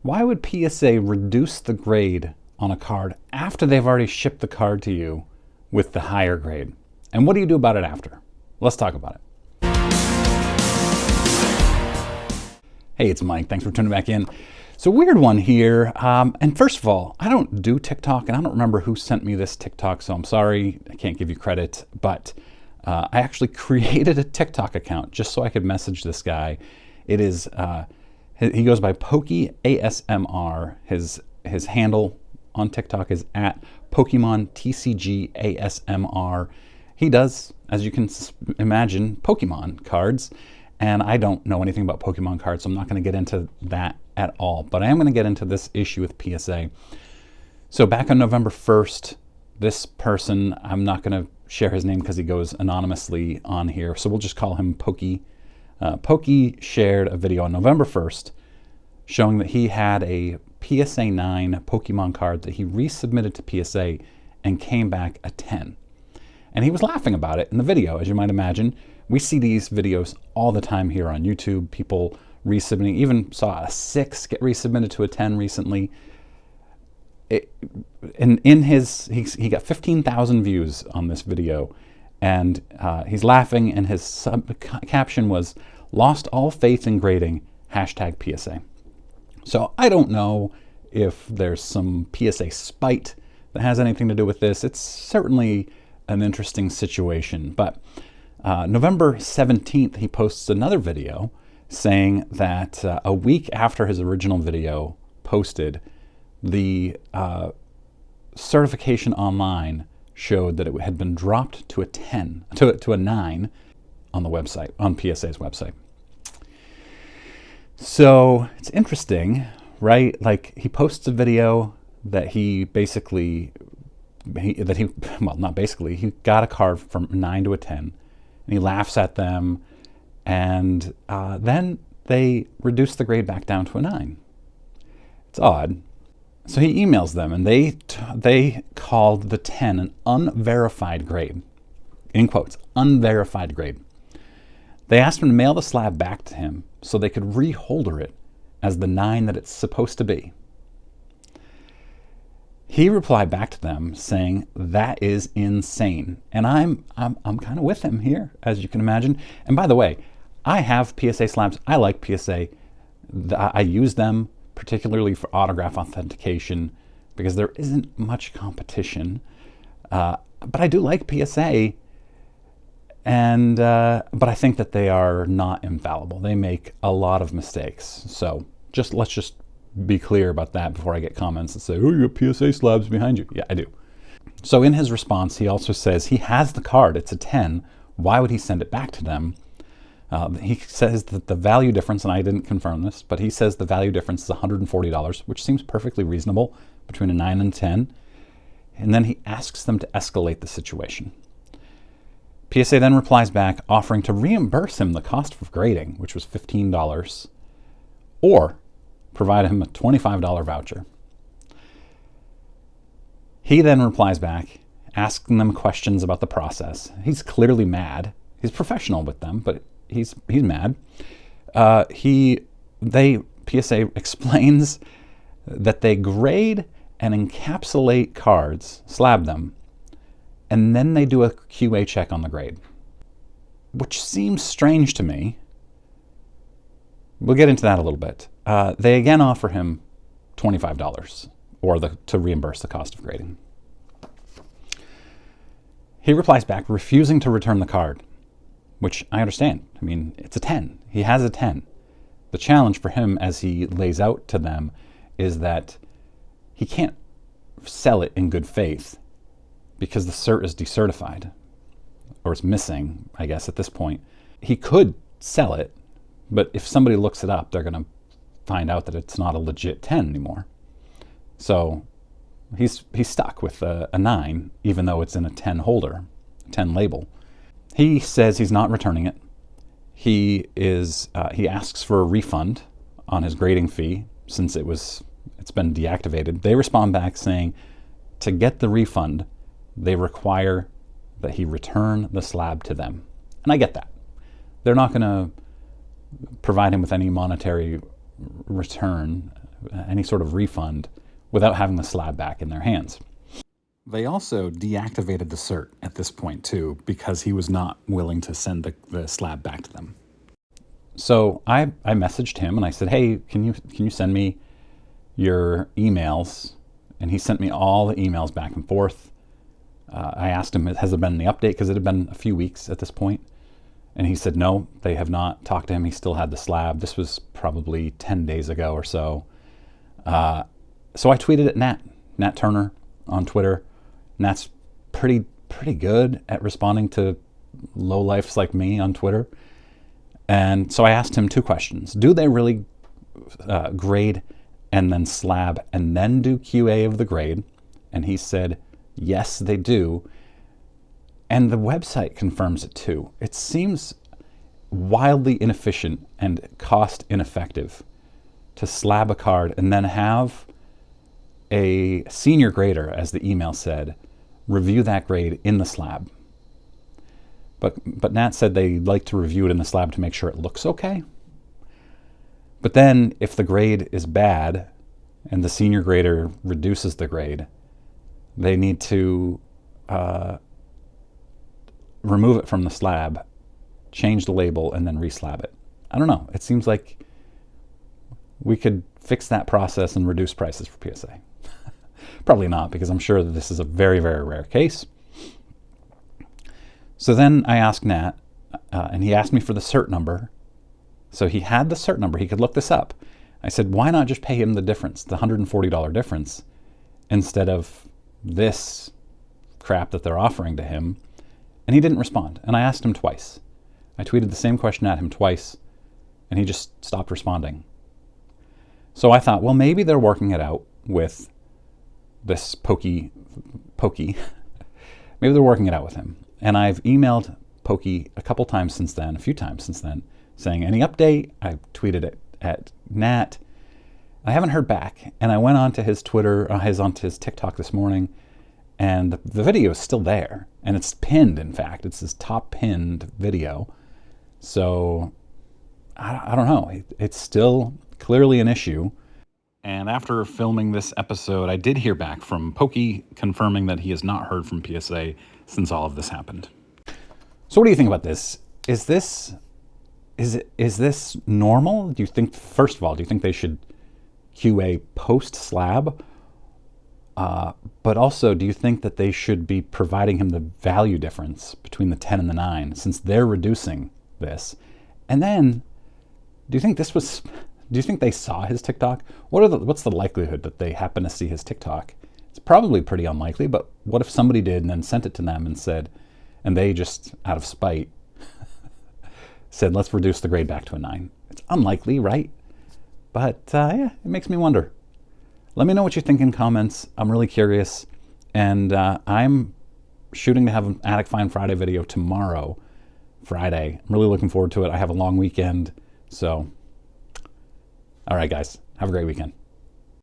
Why would PSA reduce the grade on a card after they've already shipped the card to you with the higher grade? And what do you do about it after? Let's talk about it. Hey, it's Mike. Thanks for tuning back in. So weird one here. And first of all, I don't do TikTok, and I don't remember who sent me this TikTok, so I'm sorry. I can't give you credit. But I actually created a TikTok account just so I could message this guy. It is, he goes by Pokey ASMR. His handle on TikTok is at Pokemon TCG ASMR. He does, as you can imagine, Pokemon cards. And I don't know anything about Pokemon cards, so I'm not going to get into that at all. But I am going to get into this issue with PSA. So back on November 1st, this person, I'm not going to share his name because he goes anonymously on here, so we'll just call him Pokey. Pokey shared a video on November 1st showing that he had a PSA 9 Pokemon card that he resubmitted to PSA and came back a 10. And he was laughing about it in the video, as you might imagine. We see these videos all the time here on YouTube. People resubmitting, even saw a 6 get resubmitted to a 10 recently. He got 15,000 views on this video, and he's laughing, and his caption was, "Lost all faith in grading, #PSA." So I don't know if there's some PSA spite that has anything to do with this. It's certainly an interesting situation, but November 17th, he posts another video saying that a week after his original video posted, the certification online showed that it had been dropped to a 10, to a 9 on the website, on PSA's website. So it's interesting, right? Like, he posts a video that he got a card from 9 to a 10. And he laughs at them, and then they reduce the grade back down to a 9. It's odd. So he emails them, and they called the 10 an unverified grade. In quotes, unverified grade. They asked him to mail the slab back to him so they could reholder it as the 9 that it's supposed to be. He replied back to them saying, "That is insane." And I'm kind of with him here, as you can imagine. And by the way, I have PSA slabs. I like PSA. I use them particularly for autograph authentication because there isn't much competition. But I do like PSA, and but I think that they are not infallible. They make a lot of mistakes. So let's just be clear about that before I get comments that say, "Oh, you have PSA slabs behind you." Yeah, I do. So in his response, he also says he has the card. It's a 10. Why would he send it back to them? He says that the value difference, and I didn't confirm this, but he says the value difference is $140, which seems perfectly reasonable between a 9 and 10. And then he asks them to escalate the situation. PSA then replies back offering to reimburse him the cost of grading, which was $15, or provide him a $25 voucher. He then replies back, asking them questions about the process. He's clearly mad. He's professional with them, but he's mad. PSA explains that they grade and encapsulate cards, slab them, and then they do a QA check on the grade, which seems strange to me. We'll get into that a little bit. They again offer him $25 or to reimburse the cost of grading. He replies back, refusing to return the card, which I understand. I mean, it's a 10. He has a 10. The challenge for him, as he lays out to them, is that he can't sell it in good faith because the cert is decertified, or it's missing, I guess, at this point. He could sell it, but if somebody looks it up, they're going to find out that it's not a legit 10 anymore. So he's stuck with a 9, even though it's in a 10 holder, 10 label. He says he's not returning it. He asks for a refund on his grading fee since it's been deactivated. They respond back saying to get the refund, they require that he return the slab to them. And I get that. They're not going to provide him with any monetary return any sort of refund without having the slab back in their hands. They also deactivated the cert at this point too, because he was not willing to send the slab back to them. So I messaged him and I said, hey, can you send me your emails? And he sent me all the emails back and forth. I asked him, has there been any update? Because it had been a few weeks at this point. And he said, no, they have not talked to him. He still had the slab. This was probably 10 days ago or so. So I tweeted at Nat Turner on Twitter. Nat's pretty good at responding to lowlifes like me on Twitter. And so I asked him two questions. Do they really grade and then slab and then do QA of the grade? And he said, yes, they do. And the website confirms it too. It seems wildly inefficient and cost ineffective to slab a card and then have a senior grader, as the email said, review that grade in the slab. But Nat said they like to review it in the slab to make sure it looks okay. But then if the grade is bad and the senior grader reduces the grade, they need to remove it from the slab, change the label, and then reslab it. I don't know. It seems like we could fix that process and reduce prices for PSA. Probably not, because I'm sure that this is a very, very rare case. So then I asked Nat, and he asked me for the cert number. So he had the cert number. He could look this up. I said, why not just pay him the difference, the $140 difference, instead of this crap that they're offering to him? And he didn't respond. And I asked him twice. I tweeted the same question at him twice, and he just stopped responding. So I thought, well, maybe they're working it out with this Pokey. Maybe they're working it out with him. And I've emailed Pokey a few times since then, saying, any update? I tweeted it at Nat. I haven't heard back. And I went onto his Twitter, onto his TikTok this morning, and the video is still there. And it's pinned, in fact. It's his top pinned video. So I don't know. It's still clearly an issue. And after filming this episode, I did hear back from Pokey confirming that he has not heard from PSA since all of this happened. So what do you think about this? Is this normal? Do you think, first of all, do you think they should QA post-slab? But also, do you think that they should be providing him the value difference between the 10 and the 9, since they're reducing this? And then, do you think they saw his TikTok? What's the likelihood that they happen to see his TikTok? It's probably pretty unlikely, but what if somebody did and then sent it to them and they just, out of spite, said, let's reduce the grade back to a 9. It's unlikely, right? But yeah, it makes me wonder. Let me know what you think in comments. I'm really curious. And I'm shooting to have an Attic Find Friday video tomorrow, Friday. I'm really looking forward to it. I have a long weekend. So, all right, guys, have a great weekend.